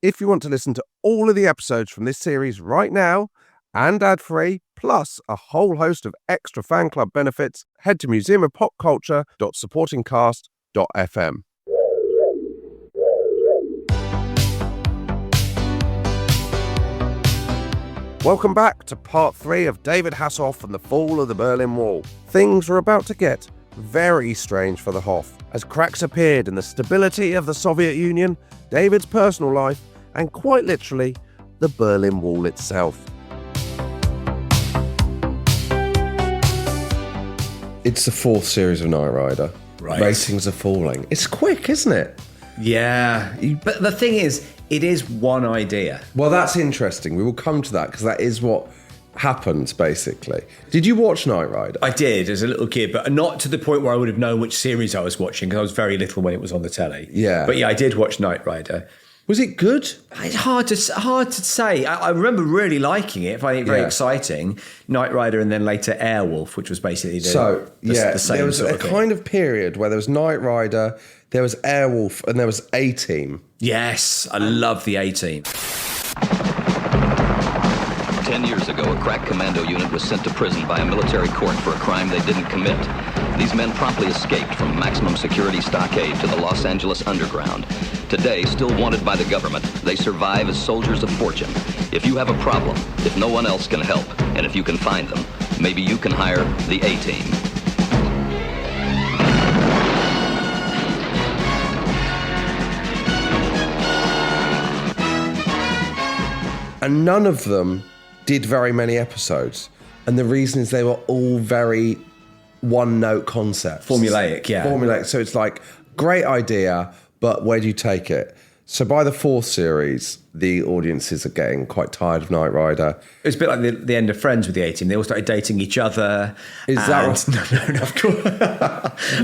If you want to listen to all of the episodes from this series right now, and ad-free, plus a whole host of extra fan club benefits, head to museumofpopculture.supportingcast.fm. Welcome back to part 3 of David Hasselhoff and the Fall of the Berlin Wall. Things were about to get very strange for the Hoff, as cracks appeared in the stability of the Soviet Union, David's personal life, and quite literally, the Berlin Wall itself. It's the 4th series of Knight Rider. Right. Ratings are falling. It's quick, isn't it? Yeah, but the thing is, it is one idea. Well, that's interesting. We will come to that because that is what happens, basically. Did you watch Knight Rider? I did as a little kid, but not to the point where I would have known which series I was watching because I was very little when it was on the telly. Yeah. But yeah, I did watch Knight Rider. Was it good? It's hard to say. I remember really liking it, finding it very exciting. Knight Rider and then later Airwolf, which was basically the same there was sort a of thing. kind of period where there was Knight Rider, there was Airwolf, and there was A-Team. Yes, I love the A-Team. 10 years ago, a crack commando unit was sent to prison by a military court for a crime they didn't commit. These men promptly escaped from maximum security stockade to the Los Angeles underground. Today, still wanted by the government, they survive as soldiers of fortune. If you have a problem, if no one else can help, and if you can find them, maybe you can hire the A-Team. And none of them did very many episodes. And the reason is they were all very one-note concepts. Formulaic, yeah. Formulaic. So it's like, great idea, but where do you take it? So by the 4th series, the audiences are getting quite tired of Knight Rider. It was a bit like the end of Friends with the A-Team. They all started dating each other. Is that right? No, of course.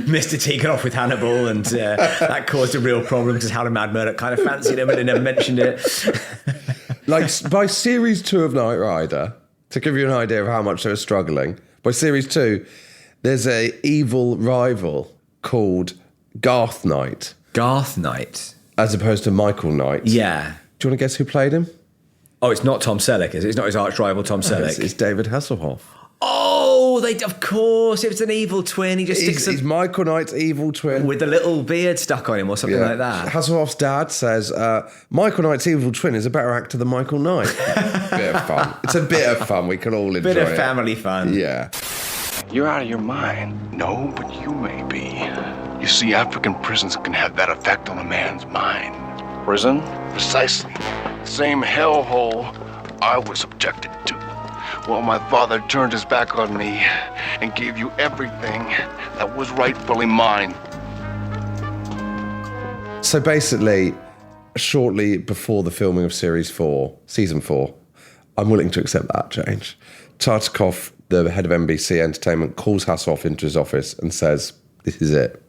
Mr. T got off with Hannibal, and that caused a real problem because Howard Mad Murdoch kind of fancied him and he never mentioned it. Like, by series 2 of Knight Rider, to give you an idea of how much they were struggling, by series 2, there's a evil rival called Garth Knight. Garth Knight? As opposed to Michael Knight. Yeah. Do you want to guess who played him? Oh, it's not Tom Selleck, is it? It's not his arch rival, Tom Selleck. It's David Hasselhoff. Oh, of course, it was an evil twin. He just sticks He's Michael Knight's evil twin. with a little beard stuck on him or something like that. Hasselhoff's dad says, Michael Knight's evil twin is a better actor than Michael Knight. Bit of fun. It's a bit of fun. We can all enjoy it. Bit of family fun. Yeah. You're out of your mind. No, but you may be. You see, African prisons can have that effect on a man's mind. Prison? Precisely. Same hellhole I was subjected to. Well, my father turned his back on me and gave you everything that was rightfully mine. So basically, shortly before the filming of season 4, I'm willing to accept that change. Tartikoff, the head of NBC Entertainment, calls Hasselhoff into his office and says, this is it.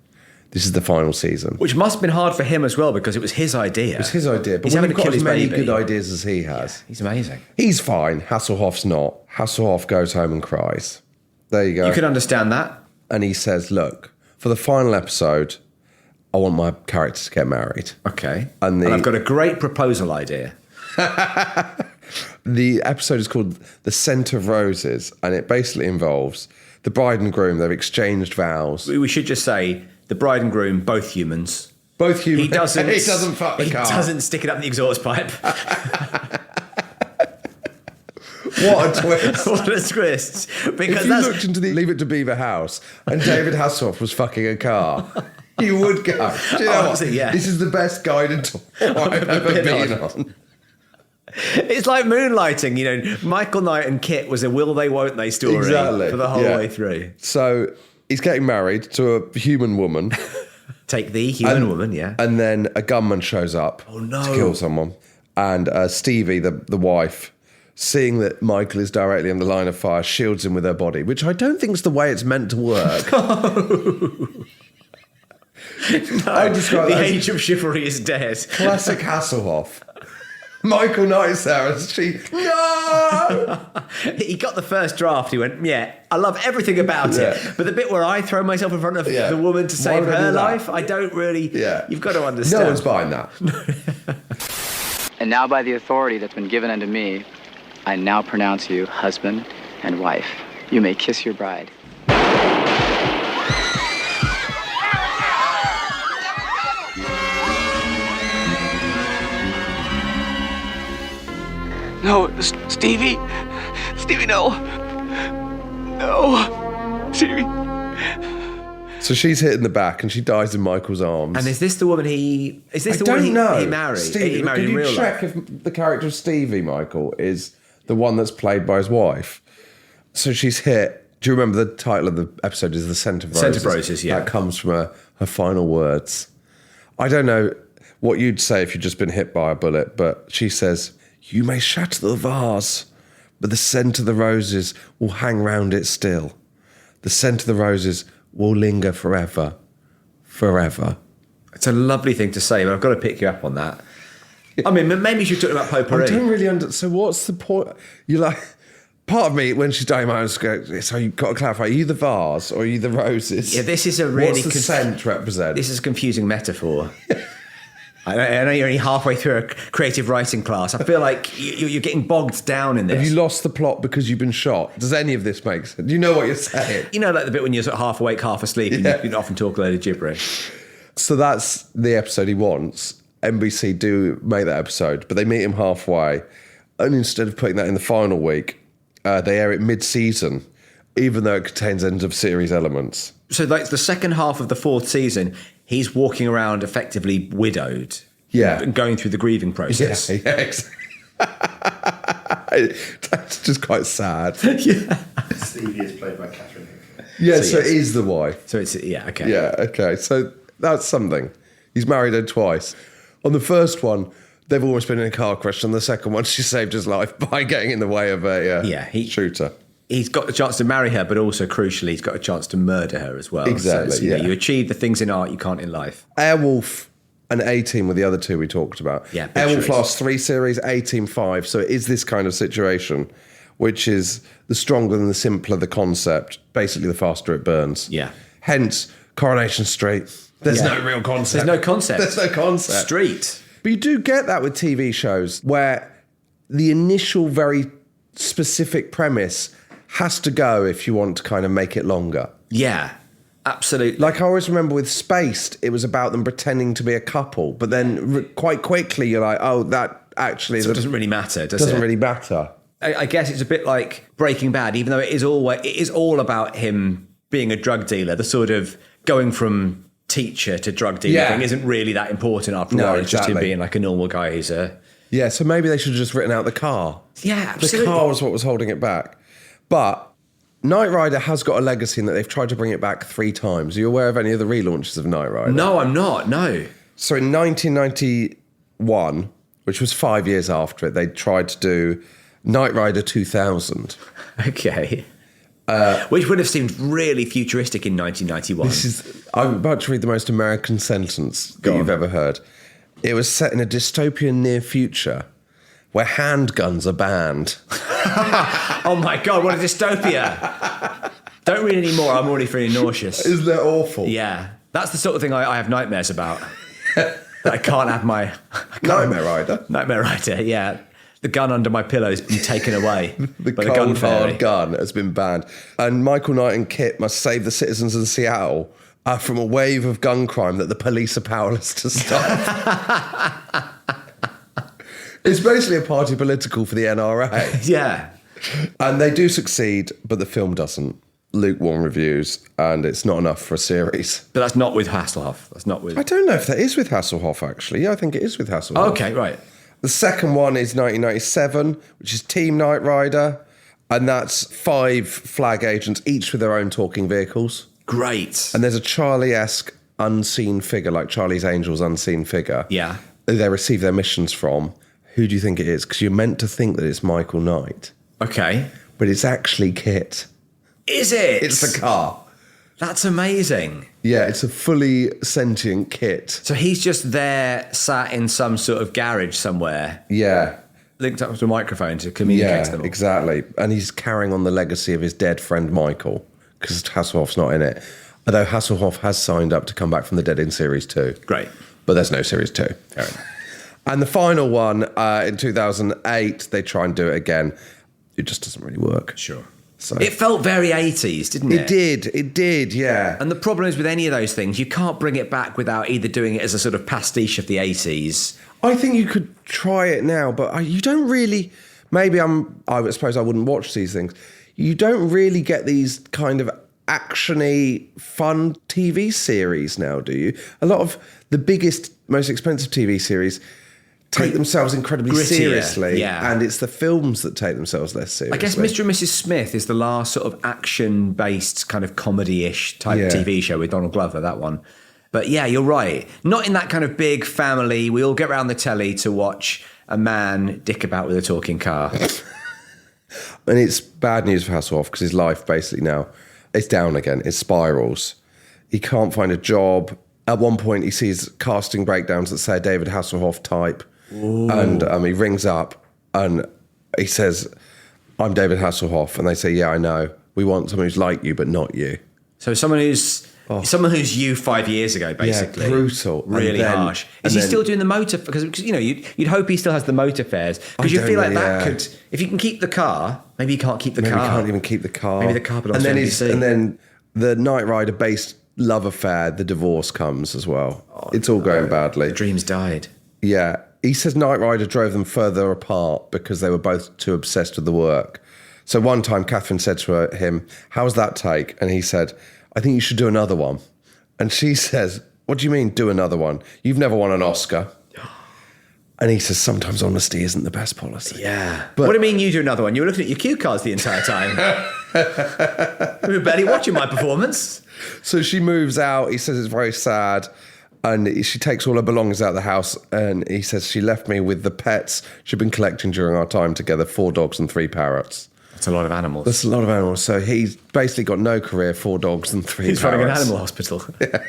This is the final season. Which must have been hard for him as well because it was his idea. It was his idea. But he's when having you've to got kill as his many baby. good ideas as he has. Yeah, he's amazing. He's fine. Hasselhoff's not. Hasselhoff goes home and cries. There you go. You can understand that. And he says, look, for the final episode, I want my character to get married. Okay. And I've got a great proposal idea. The episode is called The Scent of Roses, and it basically involves the bride and groom. They've exchanged vows. We should just say the bride and groom, both humans. Both humans. He doesn't fuck the car. He doesn't stick it up the exhaust pipe. What a twist. What a twist. Because If you looked into the Leave It to Beaver house and David Hasselhoff was fucking a car, you would go, do you know what? Yeah. This is the best guided tour I've ever been on. It's like moonlighting, you know. Michael Knight and Kit was a will they, won't they story for the whole way through. So he's getting married to a human woman. Take the human woman, yeah. And then a gunman shows up to kill someone. And Stevie, the wife, seeing that Michael is directly in the line of fire, shields him with her body, which I don't think is the way it's meant to work. I describe the that as age of chivalry is dead. classic Hasselhoff. Michael Knight's there, and she, no! He got the first draft. He went, yeah, I love everything about it. But the bit where I throw myself in front of the woman to save her life, I don't really... Yeah. You've got to understand. No one's buying that. And now by the authority that's been given unto me, I now pronounce you husband and wife. You may kiss your bride. No, Stevie. Stevie, no. No. Stevie. So she's hit in the back and she dies in Michael's arms. And is this the woman he married? Stevie, He married could in you real check life? if the character of Stevie, Michael, is the one that's played by his wife? So she's hit. Do you remember the title of the episode is The Scent of Roses? Scent of Roses, yeah. That comes from her final words. I don't know what you'd say if you'd just been hit by a bullet, but she says, "You may shatter the vase, but the scent of the roses will hang round it still. The scent of the roses will linger forever, forever." It's a lovely thing to say, but I've got to pick you up on that. I mean, maybe you should talk about potpourri. I don't really understand. So what's the point? You're like, part of me, when she's dying, I was going, so you've got to clarify, are you the vase or are you the roses? Yeah, this is a really... What's the scent represent? This is a confusing metaphor. I know you're only halfway through a creative writing class. I feel like you're getting bogged down in this. Have you lost the plot because you've been shot? Does any of this make sense? Do you know what you're saying? You know, like the bit when you're sort of half awake, half asleep, and you can often talk a load of gibberish. So that's the episode he wants. NBC do make that episode, but they meet him halfway. And instead of putting that in the final week, they air it mid-season, even though it contains end-of-series elements. So like the second half of the fourth season, he's walking around effectively widowed. Yeah. And going through the grieving process. Yeah, exactly. That's just quite sad. Yeah. Stevie is played by Catherine. Yeah, so yes. it is the wife. So it's, yeah, okay. Yeah, okay. So that's something. He's married her twice. On the first one, they've almost been in a car crash. On the second one, she saved his life by getting in the way of a shooter. He's got the chance to marry her, but also, crucially, he's got a chance to murder her as well. Exactly, so, you achieve the things in art you can't in life. Airwolf and A-Team were the other two we talked about. Yeah, Airwolf lasts 3 series, A-Team 5. So it is this kind of situation, which is the stronger and the simpler the concept, basically the faster it burns. Yeah. Hence, Coronation Street. There's no real concept. There's no concept. There's no concept. Street. But you do get that with TV shows where the initial very specific premise has to go if you want to kind of make it longer. Yeah, absolutely. Like I always remember with Spaced, it was about them pretending to be a couple, but then quite quickly you're like, oh, that actually... So it doesn't really matter, does it? Doesn't really matter. I guess it's a bit like Breaking Bad, even though it is all about him being a drug dealer. The sort of going from teacher to drug dealer thing isn't really that important after all. It's just him being like a normal guy who's a... Yeah, so maybe they should have just written out the car. Yeah, absolutely. The car was what was holding it back. But Knight Rider has got a legacy in that they've tried to bring it back 3 times. Are you aware of any of the relaunches of Knight Rider? No, I'm not, no. So in 1991, which was 5 years after it, they tried to do Knight Rider 2000. Okay. Which would have seemed really futuristic in 1991. I'm about to read the most American sentence that you've ever heard. It was set in a dystopian near future where handguns are banned. Oh my God, what a dystopia. Don't read any more, I'm already feeling nauseous. Isn't that awful? Yeah. That's the sort of thing I have nightmares about. That I can't have my... Nightmare Rider? Nightmare Rider, yeah. The gun under my pillow has been taken away. The by cold, gun fairy. hard gun has been banned. And Michael Knight and Kit must save the citizens of Seattle from a wave of gun crime that the police are powerless to stop. It's basically a party political for the NRA. Yeah. And they do succeed, but the film doesn't. Lukewarm reviews, and it's not enough for a series. But that's not with Hasselhoff. That's not with... I don't know if that is with Hasselhoff, actually. Yeah, I think it is with Hasselhoff. Okay, right. The second one is 1997, which is Team Knight Rider, and that's 5 flag agents, each with their own talking vehicles. Great. And there's a Charlie-esque unseen figure, like Charlie's Angels unseen figure. Yeah. They receive their missions from. Who do you think it is? Because you're meant to think that it's Michael Knight. Okay. But it's actually Kit. Is it? It's the car. That's amazing. Yeah, it's a fully sentient Kit. So he's just there, sat in some sort of garage somewhere. Yeah. Linked up to a microphone to communicate to them all. Exactly. And he's carrying on the legacy of his dead friend Michael, because Hasselhoff's not in it. Although Hasselhoff has signed up to come back from the dead in Series 2. Great. But there's no Series 2. Fair enough. And the final one, in 2008, they try and do it again. It just doesn't really work. Sure. So It felt very 80s, didn't it? It did, yeah. And the problem is with any of those things, you can't bring it back without either doing it as a sort of pastiche of the 80s. I think you could try it now, but you don't really... Maybe I suppose I wouldn't watch these things. You don't really get these kind of action-y, fun TV series now, do you? A lot of the biggest, most expensive TV series take themselves incredibly Grittier, seriously, yeah. and it's the films that take themselves less seriously. I guess Mr. and Mrs. Smith is the last sort of action-based kind of comedy-ish type TV show with Donald Glover, that one. But yeah, you're right. Not in that kind of big family, we all get around the telly to watch a man dick about with a talking car. And it's bad news for Hasselhoff because his life basically now is down again. It spirals. He can't find a job. At one point, he sees casting breakdowns that say David Hasselhoff type. Ooh. And he rings up and he says, I'm David Hasselhoff. And they say, yeah, I know. We want someone who's like you, but not you. So someone who's you 5 years ago, basically. Yeah, brutal. Really harsh. Is he still doing the motor? Because you know, you'd hope he still has the motor fares. Because you feel like that could, if you can keep the car, maybe you can't keep the car. Maybe he can't even keep the car. Maybe the car belongs to NBC. And then the Knight Rider-based love affair, the divorce comes as well. It's all going badly. The dreams died. Yeah. He says Knight Rider drove them further apart because they were both too obsessed with the work. So one time Catherine said to him, how's that take? And he said, I think you should do another one. And she says, what do you mean do another one? You've never won an Oscar. And he says, sometimes honesty isn't the best policy. Yeah. But what do you mean you do another one? You were looking at your cue cards the entire time. We were barely watching my performance. So she moves out. He says it's very sad. And she takes all her belongings out of the house. And he says she left me with the pets she'd been collecting during our time together, 4 dogs and 3 parrots. That's a lot of animals. That's a lot of animals. So he's basically got no career, 4 dogs and 3 He's parrots. running an animal hospital. Yeah.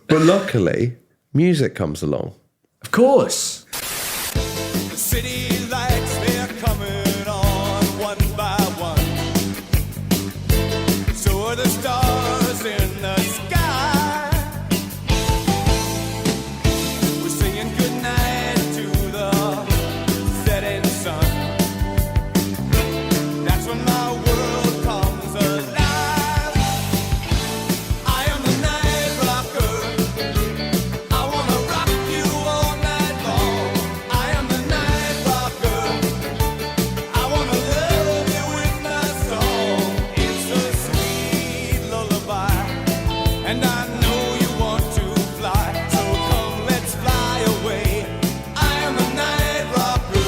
But luckily, music comes along. Of course. The city lights, they're coming on one by one. So are the stars in the sky. We're singing goodnight to the setting sun. That's when my world comes alive. I am the night rocker. I wanna rock you all night long. I am the night rocker. I wanna love you with my song. It's a sweet lullaby, and I know you want to fly. So come, let's fly away. I am the night rocker.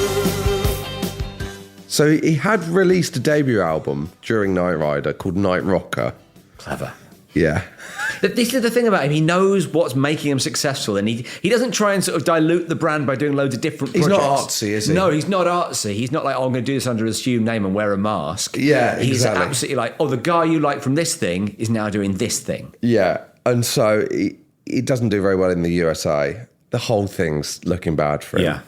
So he had released a debut album during Knight Rider called Night Rocker. Clever. Yeah. This is the thing about him. He knows what's making him successful, and he doesn't try and sort of dilute the brand by doing loads of different He's projects. not artsy, is he? No, he's not artsy. He's not like, oh, I'm going to do this under an assumed name and wear a mask. Yeah, He's exactly. absolutely like, oh, the guy you like from this thing is now doing this thing. Yeah. And so he doesn't do very well in the USA. The whole thing's looking bad for him. Yeah.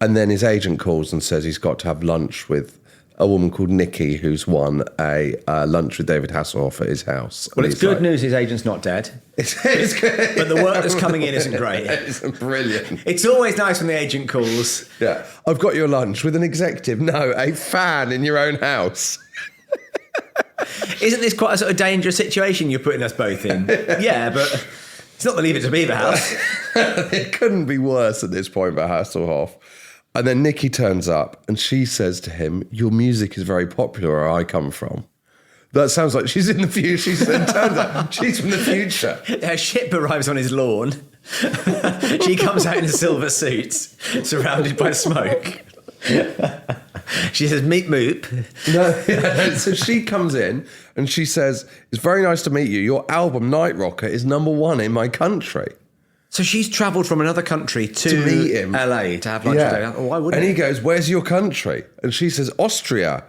And then his agent calls and says he's got to have lunch with a woman called Nikki who's won a lunch with David Hasselhoff at his house. Well, And it's he's good like, news his agent's not dead. It's good. But the work that's coming in isn't great. It's brilliant. It's always nice when the agent calls. Yeah. I've got your lunch with an executive. No, a fan in your own house. Isn't this quite a sort of dangerous situation you're putting us both in? Yeah, but it's not the Leave It to Beaver house. It couldn't be worse at this point for Hasselhoff. And then Nikki turns up and she says to him, your music is very popular where I come from. That sounds like she's in the future. She's turns out she's from the future. Her ship arrives on his lawn. She comes out in a silver suit, surrounded by smoke. She says, meet Moop. No, so she comes in and she says, it's very nice to meet you. Your album, Night Rocker, is #1 in my country. So she's travelled from another country to meet him. LA to have lunch with David. Oh, why wouldn't And he goes, where's your country? And she says, Austria.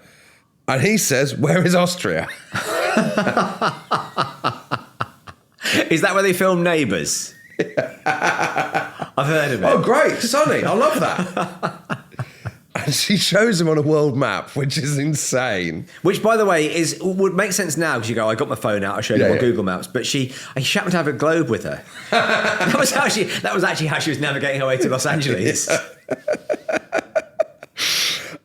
And he says, where is Austria? Is that where they film Neighbours? I've heard of it. Oh, great. Sunny. I love that. And And she shows him on a world map, which is insane. Which, by the way, would make sense now because you go, I got my phone out, I showed him on Google Maps, but she happened to have a globe with her. that was actually how she was navigating her way to Los Angeles. Yeah.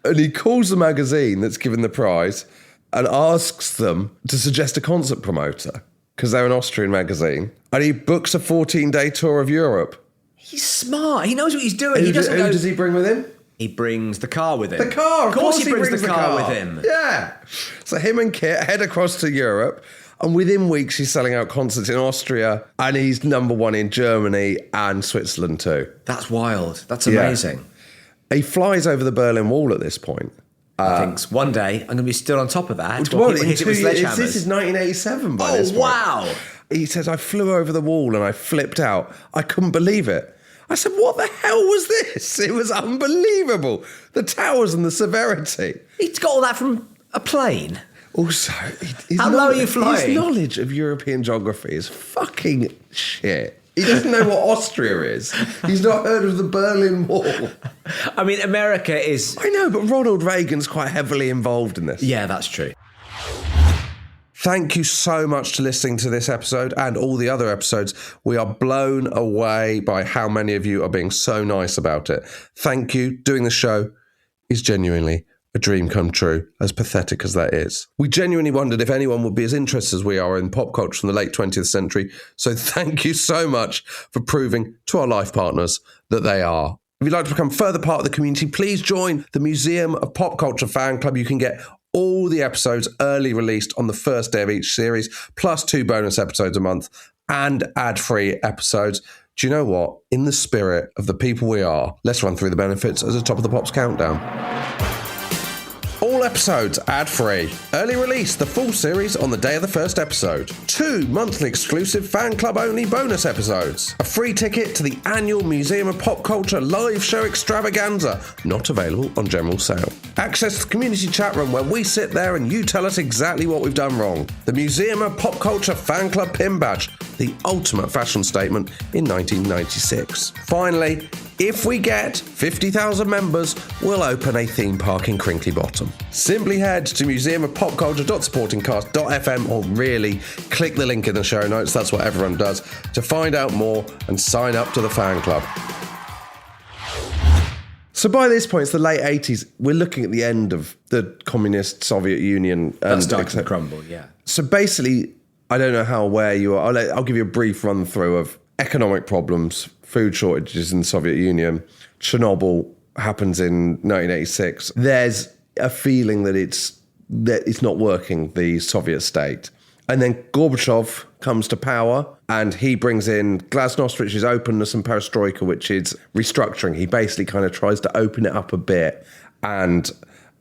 And he calls the magazine that's given the prize and asks them to suggest a concert promoter because they're an Austrian magazine. And he books a 14-day tour of Europe. He's smart. He knows what he's doing. Who does he bring with him? He brings the car with him. The car, of course he brings the car with him. Yeah. So him and Kit head across to Europe, and within weeks he's selling out concerts in Austria, and he's #1 in Germany and Switzerland too. That's wild. That's amazing. Yeah. He flies over the Berlin Wall at this point. I think one day I'm going to be still on top of that. Well, this is 1987 by this point. Wow. He says, I flew over the wall and I flipped out. I couldn't believe it. I said, what the hell was this? It was unbelievable. The towers and the severity. He's got all that from a plane. Also, how low are you flying? His knowledge of European geography is fucking shit. He doesn't know what Austria is. He's not heard of the Berlin Wall. I mean, America is... I know, but Ronald Reagan's quite heavily involved in this. Yeah, that's true. Thank you so much to listening to this episode and all the other episodes. We are blown away by how many of you are being so nice about it. Thank you. Doing the show is genuinely a dream come true, as pathetic as that is. We genuinely wondered if anyone would be as interested as we are in pop culture from the late 20th century. So thank you so much for proving to our life partners that they are. If you'd like to become further part of the community, please join the Museum of Pop Culture Fan Club. You can get all the episodes early released on the first day of each series, plus 2 bonus episodes a month and ad-free episodes. Do you know what? In the spirit of the people we are, let's run through the benefits as a Top of the Pops countdown. All episodes ad-free. Early release, the full series on the day of the first episode. 2 monthly exclusive fan club only bonus episodes. A free ticket to the annual Museum of Pop Culture live show extravaganza, not available on general sale. Access to the community chat room where we sit there and you tell us exactly what we've done wrong. The Museum of Pop Culture fan club pin badge, the ultimate fashion statement in 1996. Finally, if we get 50,000 members, we'll open a theme park in Crinkley Bottom. Simply head to museumofpopculture.supportingcast.fm or really click the link in the show notes, that's what everyone does, to find out more and sign up to the fan club. So by this point, it's the late 80s. We're looking at the end of the communist Soviet Union. That's starting to crumble, yeah. So basically, I don't know how aware you are. I'll give you a brief run through of economic problems, food shortages in the Soviet Union. Chernobyl happens in 1986. There's a feeling that it's not working, the Soviet state. And then Gorbachev comes to power and he brings in glasnost, which is openness, and perestroika, which is restructuring. He basically kind of tries to open it up a bit and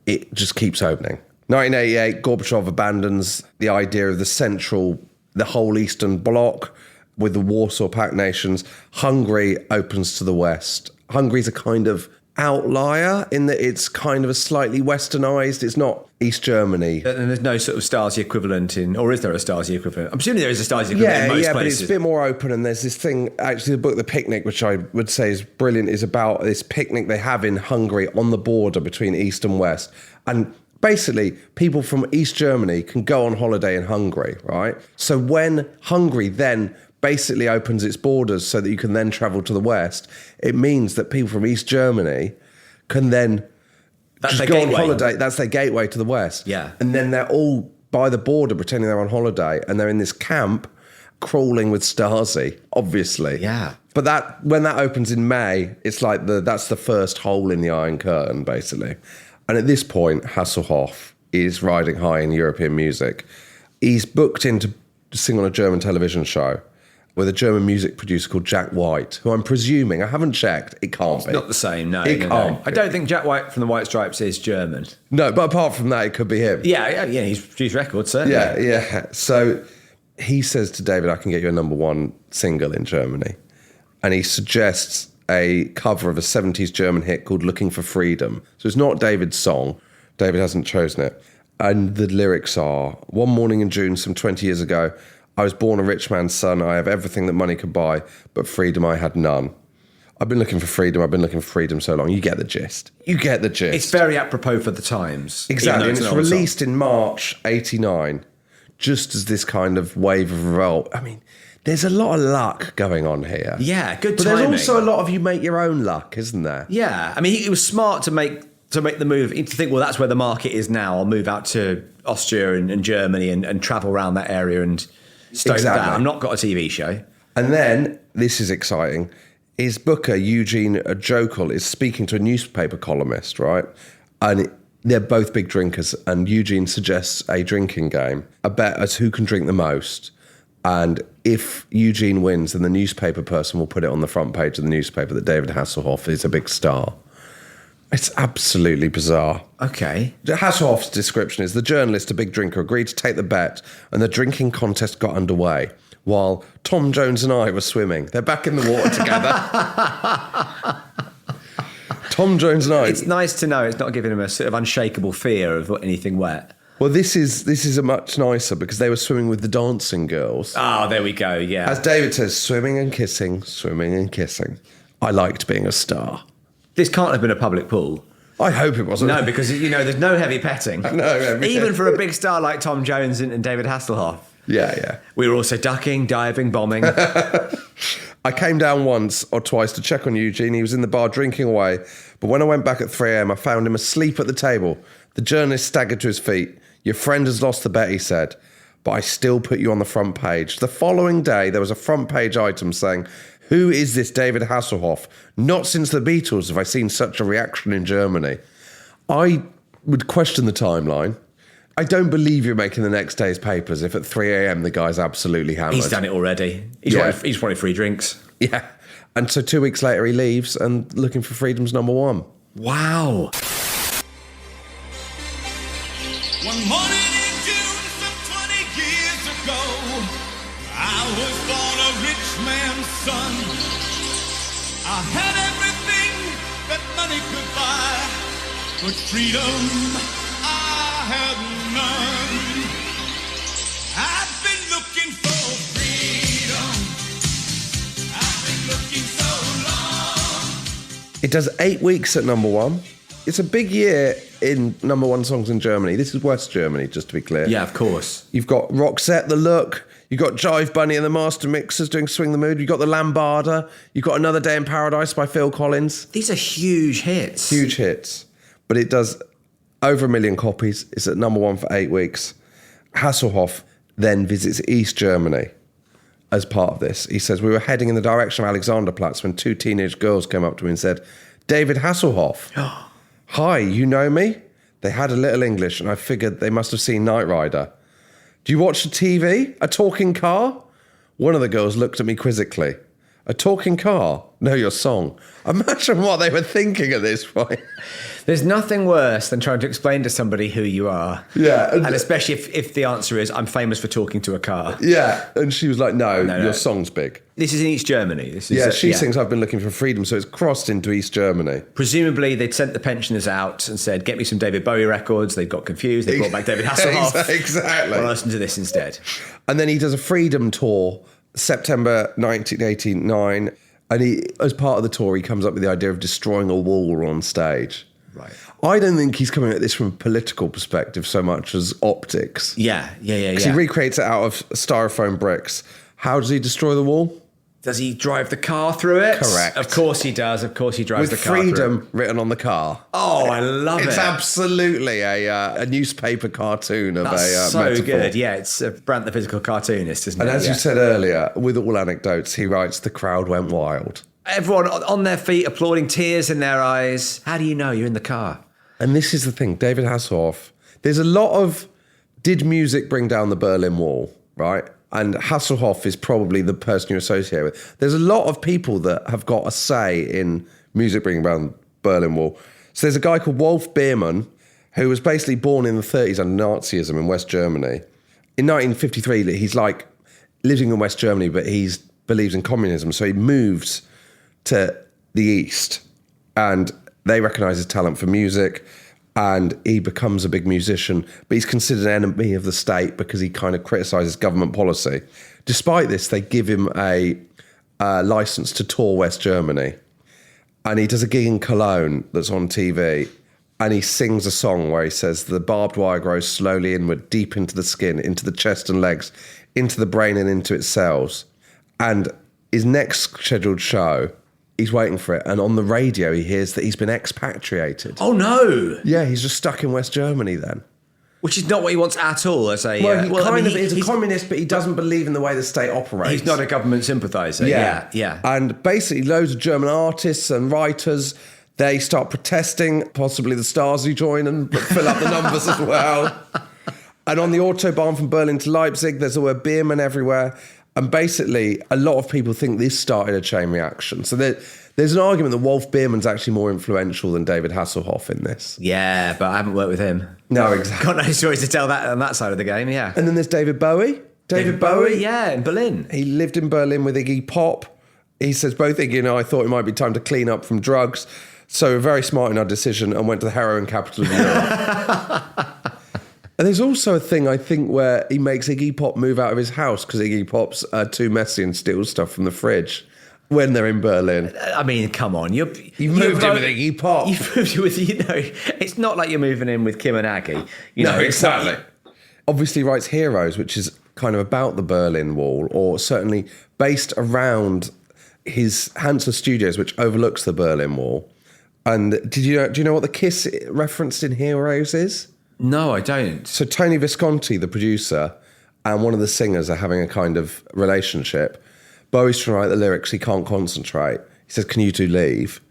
it just keeps opening. 1988, Gorbachev abandons the idea of the whole Eastern Bloc with the Warsaw Pact nations. Hungary opens to the West. Hungary's a kind of outlier in that it's kind of a slightly westernized. It's not East Germany. And there's no sort of Stasi equivalent or is there a Stasi equivalent? I'm assuming there is a Stasi equivalent in most places. But it's a bit more open, and there's this thing, actually the book The Picnic, which I would say is brilliant, is about this picnic they have in Hungary on the border between East and West. And basically, people from East Germany can go on holiday in Hungary, right? So when Hungary then basically opens its borders so that you can then travel to the West, it means that people from East Germany can then just go on holiday. That's their gateway to the West. Yeah. And then they're all by the border pretending they're on holiday, and they're in this camp crawling with Stasi, obviously. Yeah. But when that opens in May, it's like that's the first hole in the Iron Curtain, basically. And at this point, Hasselhoff is riding high in European music. He's booked in to sing on a German television show with a German music producer called Jack White, who I'm presuming, I haven't checked, it can't be. Not the same, no. It can't. I don't think Jack White from the White Stripes is German. No, but apart from that, it could be him. Yeah, he's produced records, certainly. Yeah. So he says to David, I can get you a #1 single in Germany. And he suggests a cover of a 70s German hit called Looking for Freedom. So it's not David's song. David hasn't chosen it. And the lyrics are, one morning in June, some 20 years ago, I was born a rich man's son. I have everything that money could buy, but freedom I had none. I've been looking for freedom so long. You get the gist. It's very apropos for the times. Exactly. And it's released in March 89, just as this kind of wave of revolt. I mean, there's a lot of luck going on here. Yeah, good but timing. There's also a lot of you make your own luck, isn't there? Yeah. I mean, it was smart to make the move, to think, well, that's where the market is now. I'll move out to Austria and Germany and travel around that area and stoke that. I've not got a TV show. And then, this is exciting, his booker, Eugene Jokel, is speaking to a newspaper columnist, right? And they're both big drinkers, and Eugene suggests a drinking game, a bet as who can drink the most. And if Eugene wins, then the newspaper person will put it on the front page of the newspaper that David Hasselhoff is a big star. It's absolutely bizarre. Okay. Hasselhoff's description is the journalist, a big drinker, agreed to take the bet, and the drinking contest got underway while Tom Jones and I were swimming. They're back in the water together. Tom Jones and I. It's nice to know it's not giving him a sort of unshakable fear of anything wet. Well, this is a much nicer because they were swimming with the dancing girls. Oh, there we go, yeah. As David says, swimming and kissing, swimming and kissing. I liked being a star. This can't have been a public pool. I hope it wasn't. No, because, there's no heavy petting. No, even for a big star like Tom Jones and David Hasselhoff. Yeah. We were also ducking, diving, bombing. I came down once or twice to check on Eugene. He was in the bar drinking away. But when I went back at 3 a.m, I found him asleep at the table. The journalist staggered to his feet. Your friend has lost the bet, he said. But I still put you on the front page. The following day, there was a front page item saying, who is this David Hasselhoff? Not since the Beatles have I seen such a reaction in Germany. I would question the timeline. I don't believe you're making the next day's papers if at 3 a.m. the guy's absolutely hammered. He's done it already. He's wanted free drinks. Yeah. And so 2 weeks later he leaves and looking for freedom's number one. Wow. One morning in June some 20 years ago, I was born a rich man's son. I had everything that money could buy, but freedom I had none. I've been looking for freedom. I've been looking so long. It does 8 weeks at number one. It's a big year in number one songs in Germany. This is West Germany, just to be clear. Yeah, of course. You've got Roxette, The Look. You've got Jive Bunny and the Master Mixers doing Swing the Mood. You've got The Lambada. You've got Another Day in Paradise by Phil Collins. These are huge hits. Huge hits. But it does over 1 million copies. It's at number one for 8 weeks. Hasselhoff then visits East Germany as part of this. He says, we were heading in the direction of Alexanderplatz when 2 teenage girls came up to me and said, David Hasselhoff. Hi, you know me? They had a little English and I figured they must have seen Knight Rider. Do you watch the TV? A talking car? One of the girls looked at me quizzically. A talking car? Know your song. Imagine what they were thinking at this point. There's nothing worse than trying to explain to somebody who you are. Yeah. And especially if the answer is, I'm famous for talking to a car. Yeah. And she was like, no, your song's big. This is in East Germany. She sings I've been looking for freedom, so it's crossed into East Germany. Presumably they'd sent the pensioners out and said, get me some David Bowie records. They got confused. They brought back David Hasselhoff. Exactly. I'll listen to this instead. And then he does a freedom tour, September 1989. And he, as part of the tour, he comes up with the idea of destroying a wall on stage. Right. I don't think he's coming at this from a political perspective so much as optics. Yeah. Because he recreates it out of styrofoam bricks. How does he destroy the wall? Does he drive the car through it? Correct. Of course he does. Of course he drives With the car through it. With freedom written on the car. Oh, I love it. It's absolutely a newspaper cartoon of That's so metaphor. good. Yeah, it's Brant the physical cartoonist, isn't it? And as you said earlier, with all anecdotes, he writes, the crowd went wild. Everyone on their feet, applauding, tears in their eyes. How do you know you're in the car? And this is the thing, David Hasselhoff, there's a lot of, did music bring down the Berlin Wall, right? And Hasselhoff is probably the person you associate with. There's a lot of people that have got a say in music bringing down the Berlin Wall. So there's a guy called Wolf Biermann, who was basically born in the 30s under Nazism in West Germany. In 1953, he's like living in West Germany, but he believes in communism. So he moves to the East and they recognise his talent for music and he becomes a big musician, but he's considered an enemy of the state because he kind of criticises government policy. Despite this, they give him a licence to tour West Germany. and he does a gig in Cologne that's on TV, and he sings a song where he says the barbed wire grows slowly inward, deep into the skin, into the chest and legs, into the brain and into its cells. And his next scheduled show, he's waiting for it, and on the radio he hears that he's been expatriated. Oh no! Yeah, he's just stuck in West Germany then. Which is not what he wants at all as a... Well, he's a communist, but he doesn't believe in the way the state operates. He's not a government sympathiser. Yeah. And basically loads of German artists and writers, they start protesting, possibly the Stasi join and fill up the numbers as well. And on the Autobahn from Berlin to Leipzig, there's the word Biermann everywhere. And basically, a lot of people think this started a chain reaction. So there's an argument that Wolf Biermann's actually more influential than David Hasselhoff in this. Yeah, but I haven't worked with him. No, exactly. Got no stories to tell that on that side of the game, yeah. And then there's David Bowie. David Bowie, yeah, in Berlin. He lived in Berlin with Iggy Pop. He says, both Iggy and I thought it might be time to clean up from drugs. So we're very smart in our decision and went to the heroin capital of Europe. And there's also a thing, I think, where he makes Iggy Pop move out of his house because Iggy Pop's too messy and steals stuff from the fridge when they're in Berlin. I mean, come on. You've moved in with Iggy Pop. You've moved in with, it's not like you're moving in with Kim and Aggie. No, exactly. Obviously writes Heroes, which is kind of about the Berlin Wall, or certainly based around his Hansa Studios, which overlooks the Berlin Wall. And do you know what the kiss referenced in Heroes is? No, I don't. So Tony Visconti, the producer, and one of the singers are having a kind of relationship. Bowie's trying to write the lyrics, he can't concentrate. He says, can you two leave?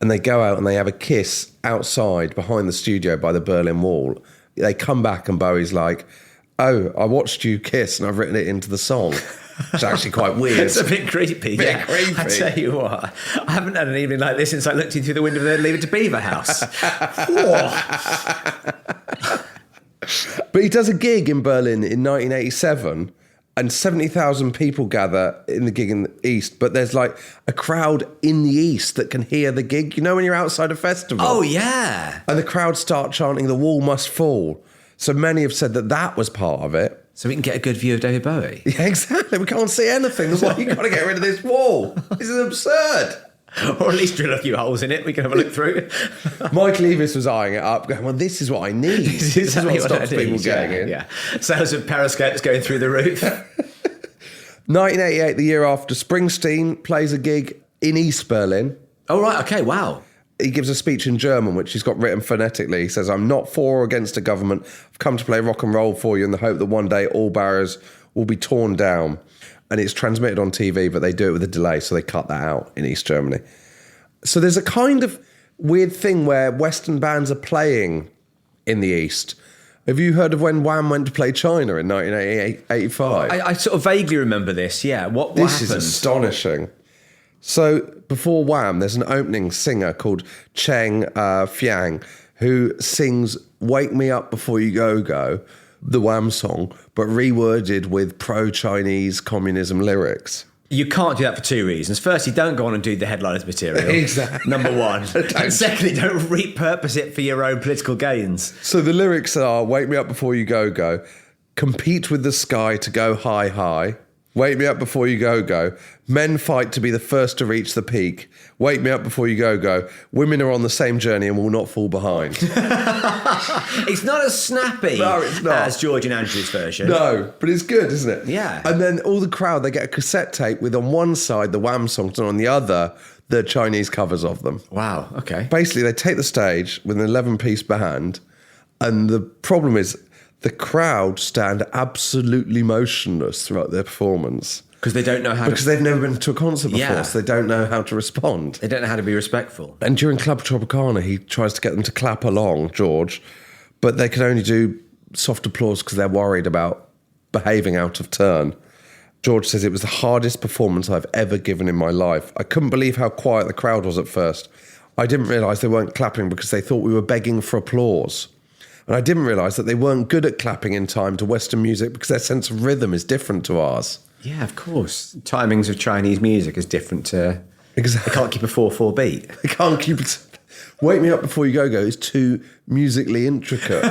And they go out and they have a kiss outside behind the studio by the Berlin Wall. They come back and Bowie's like, oh, I watched you kiss and I've written it into the song. It's actually quite weird. It's a bit creepy. Creepy. I tell you what, I haven't had an evening like this since I looked in through the window of the Leave It to Beaver house. But he does a gig in Berlin in 1987 and 70,000 people gather in the gig in the East, but there's like a crowd in the East that can hear the gig. You know when you're outside a festival? Oh, yeah. And the crowd start chanting, the wall must fall. So many have said that was part of it. So we can get a good view of David Bowie. Yeah, exactly. We can't see anything. That's why you've got to get rid of this wall. This is absurd. Or at least drill a few holes in it. We can have a look through. Mike Leavis was eyeing it up, going, well, this is what I need. This is what stops people getting in. Yeah. Sales of periscopes going through the roof. 1988, the year after, Springsteen plays a gig in East Berlin. Oh, right. Okay, wow. He gives a speech in German, which he's got written phonetically. He says, I'm not for or against a government. I've come to play rock and roll for you in the hope that one day all barriers will be torn down. And it's transmitted on TV, but they do it with a delay, so they cut that out in East Germany. So there's a kind of weird thing where Western bands are playing in the East. Have you heard of when Wham went to play China in 1985? I sort of vaguely remember this, yeah. What this happened? Is astonishing. So before Wham, there's an opening singer called Cheng Fiang who sings Wake Me Up Before You Go Go, the Wham song, but reworded with pro-Chinese communism lyrics. You can't do that for two reasons. Firstly, don't go on and do the headliners material. Exactly. Number one. And secondly, don't repurpose it for your own political gains. So the lyrics are, wake me up before you go, go. Compete with the sky to go high, high. Wake me up before you go, go. Men fight to be the first to reach the peak. Wake me up before you go, go. Women are on the same journey and will not fall behind. It's not as snappy as George and Andrew's version. No, but it's good, isn't it? Yeah. And then all the crowd, they get a cassette tape with on one side the Wham songs and on the other the Chinese covers of them. Wow, okay. Basically, they take the stage with an 11-piece band, and the problem is the crowd stand absolutely motionless throughout their performance. Because they don't know how Because they've never been to a concert before, Yeah. so they don't know how to respond. They don't know how to be respectful. And during Club Tropicana, he tries to get them to clap along, George, but they can only do soft applause because they're worried about behaving out of turn. George says, it was the hardest performance I've ever given in my life. I couldn't believe how quiet the crowd was at first. I didn't realise they weren't clapping because they thought we were begging for applause. And I didn't realise that they weren't good at clapping in time to Western music because their sense of rhythm is different to ours. Yeah, of course. Timings of Chinese music is different to... Exactly. They can't keep a 4/4 beat. They can't keep it... Wake Me Up Before You Go Go is too musically intricate.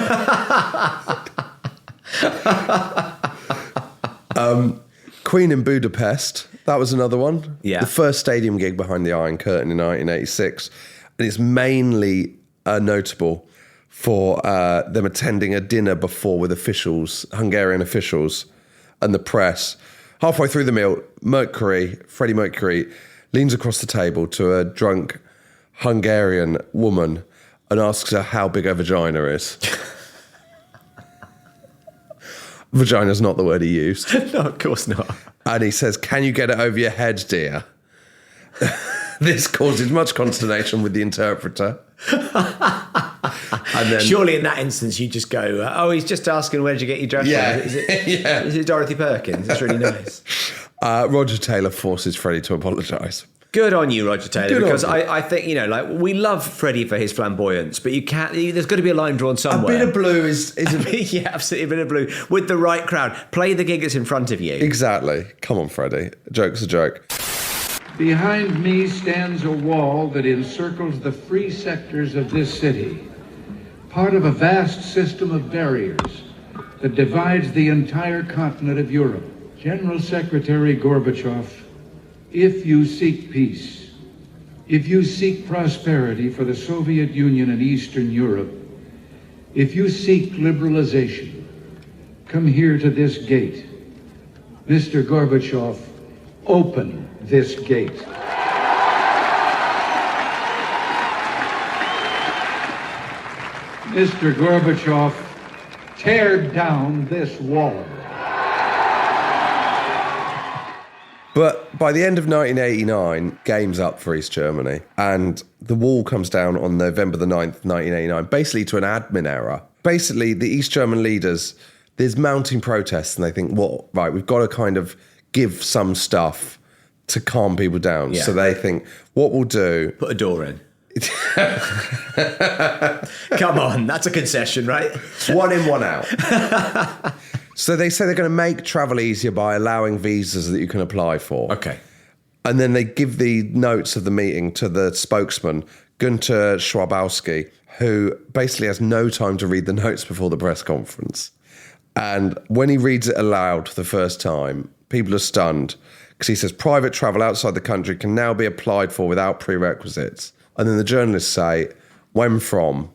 Queen in Budapest That was another one. Yeah. The first stadium gig behind the Iron Curtain in 1986. And it's mainly notable for them attending a dinner before with officials, Hungarian officials, and the press. Halfway through the meal, Freddie Mercury, leans across the table to a drunk Hungarian woman and asks her how big her vagina is. Vagina's not the word he used. No, of course not. And he says, "Can you get it over your head, dear?" This causes much consternation with the interpreter. And then, surely in that instance you just go, "Oh, he's just asking where did you get your dress Yeah. from? Is it, Yeah. is it Dorothy Perkins? That's really nice." Roger Taylor forces Freddie to apologise. Good on you, Roger Taylor, Good on because you. I think, like, we love Freddie for his flamboyance, but there's got to be a line drawn somewhere. A bit of blue is yeah, absolutely, a bit of blue with the right crowd. Play the gig that's in front of you. Exactly. Come on, Freddie. A joke's a joke. Behind me stands a wall that encircles the free sectors of this city, part of a vast system of barriers that divides the entire continent of Europe. General Secretary Gorbachev, if you seek peace, if you seek prosperity for the Soviet Union and Eastern Europe, if you seek liberalization, come here to this gate. Mr. Gorbachev, open this gate. Mr. Gorbachev, tear down this wall. But by the end of 1989, game's up for East Germany. And the wall comes down on November the 9th, 1989, basically to an admin error. Basically, the East German leaders, there's mounting protests and they think, well, right, we've got to kind of give some stuff to calm people down. Yeah. So they think, what we'll do... Put a door in. Come on, that's a concession, right? One in, one out. So they say they're going to make travel easier by allowing visas that you can apply for. Okay. And then they give the notes of the meeting to the spokesman, Günther Schwabowski, who basically has no time to read the notes before the press conference. And when he reads it aloud for the first time, people are stunned because he says private travel outside the country can now be applied for without prerequisites. And then the journalists say, when from?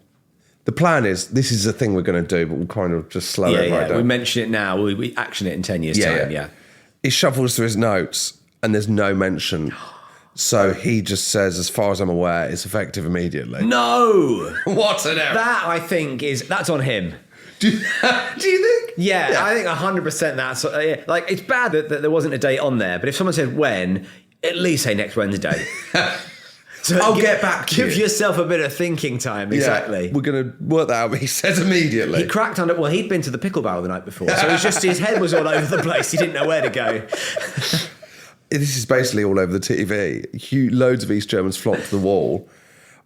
The plan is, this is the thing we're going to do, but we'll kind of just slow it right down. We mention it now, we action it in 10 years' time, yeah. He shuffles through his notes and there's no mention. So he just says, as far as I'm aware, it's effective immediately. No! What an error. That, I think, that's on him. Do you think? Yeah, I think 100% that's... like, it's bad that there wasn't a date on there, but if someone said when, at least say next Wednesday. So I'll get back to you. Give yourself a bit of thinking time, exactly. Yeah, we're going to work that out, but he says immediately. He cracked on it. Well, he'd been to the pickle barrel the night before, so it was just his head was all over the place. He didn't know where to go. This is basically all over the TV. Loads of East Germans flock to the wall.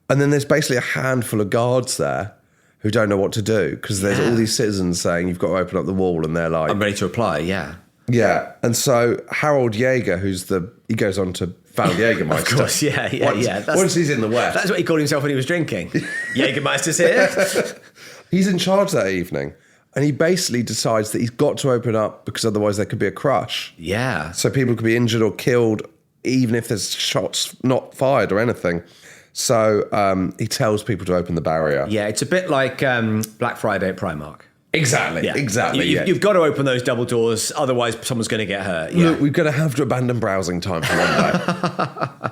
And then there's basically a handful of guards there who don't know what to do because there's all these citizens saying you've got to open up the wall and they're like... I'm ready to apply, yeah. Yeah. And so Harold Jaeger, he goes on to found Jägermeister. Of course, yeah. Once he's in the West. That's what he called himself when he was drinking. Jägermeister's here. He's in charge that evening. And he basically decides that he's got to open up because otherwise there could be a crush. Yeah. So people could be injured or killed, even if there's shots not fired or anything. So he tells people to open the barrier. Yeah, it's a bit like Black Friday at Primark. Exactly, exactly. You've got to open those double doors, otherwise someone's going to get hurt. Yeah. Look, we're going to have to abandon browsing time for one day.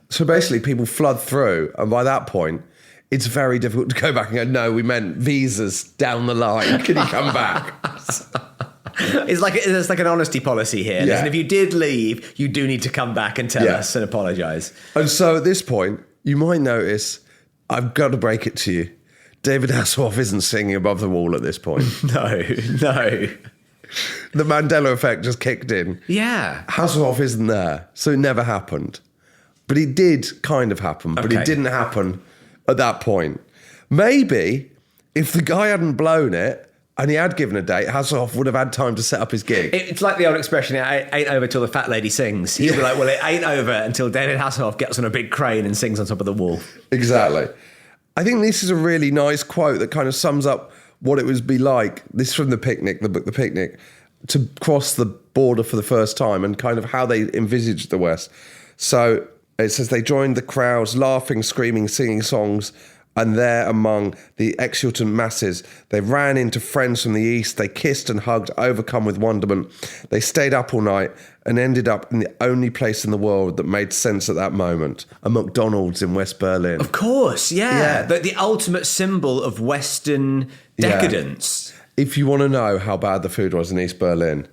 So basically people flood through, and by that point, it's very difficult to go back and go, no, we meant visas down the line. Can you come back? It's like an honesty policy here. Yeah. Listen, if you did leave, you do need to come back and tell us and apologise. And so at this point, you might notice, I've got to break it to you, David Hasselhoff isn't singing above the wall at this point. No. The Mandela effect just kicked in. Yeah. Hasselhoff isn't there, so it never happened. But it did kind of happen, but it didn't happen at that point. Maybe if the guy hadn't blown it and he had given a date, Hasselhoff would have had time to set up his gig. It's like the old expression, it ain't over till the fat lady sings. He'll be like, well, it ain't over until David Hasselhoff gets on a big crane and sings on top of the wall. Exactly. I think this is a really nice quote that kind of sums up what it would be like. This is from The Picnic, the book The Picnic. to cross the border for the first time and kind of how they envisaged the West. So it says they joined the crowds, laughing, screaming, singing songs, and there among the exultant masses, they ran into friends from the East. They kissed and hugged, overcome with wonderment. They stayed up all night and ended up in the only place in the world that made sense at that moment, a McDonald's in West Berlin. Of course, yeah. The ultimate symbol of Western decadence. Yeah. If you want to know how bad the food was in East Berlin,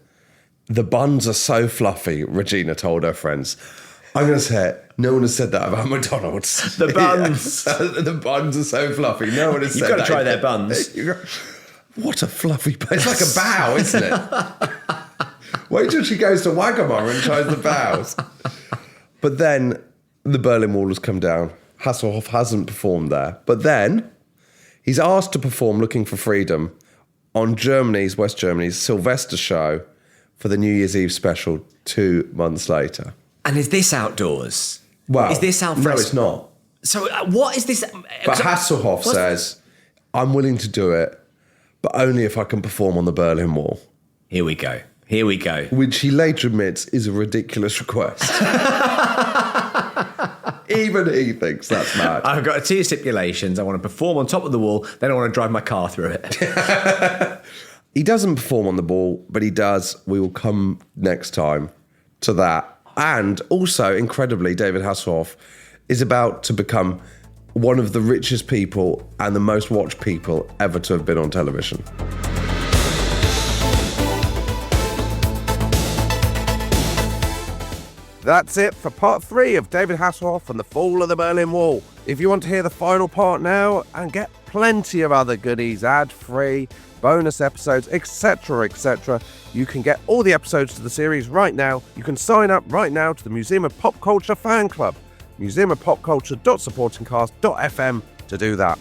the buns are so fluffy, Regina told her friends. I'm going to say it. No one has said that about McDonald's. The buns. The buns are so fluffy. No one has said that. You've got to try their buns. What a fluffy bun. It's like a bow, isn't it? Wait till she goes to Wagamama and tries the bows. But then the Berlin Wall has come down. Hasselhoff hasn't performed there. But then he's asked to perform Looking for Freedom on West Germany's Sylvester show for the New Year's Eve special 2 months later. And is this outdoors? Well, is this Alfred? No, it's not. So what is this? But Hasselhoff says, I'm willing to do it, but only if I can perform on the Berlin Wall. Here we go. Which he later admits is a ridiculous request. Even he thinks that's mad. I've got 2 stipulations. I want to perform on top of the wall, then I want to drive my car through it. He doesn't perform on the wall, but he does. We will come next time to that. And also, incredibly, David Hasselhoff is about to become one of the richest people and the most watched people ever to have been on television. That's it for part 3 of David Hasselhoff and the Fall of the Berlin Wall. If you want to hear the final part now and get plenty of other goodies, ad-free, bonus episodes, etc., you can get all the episodes to the series right now. You can sign up right now to the Museum of Pop Culture fan club, museumofpopculture.supportingcast.fm to do that.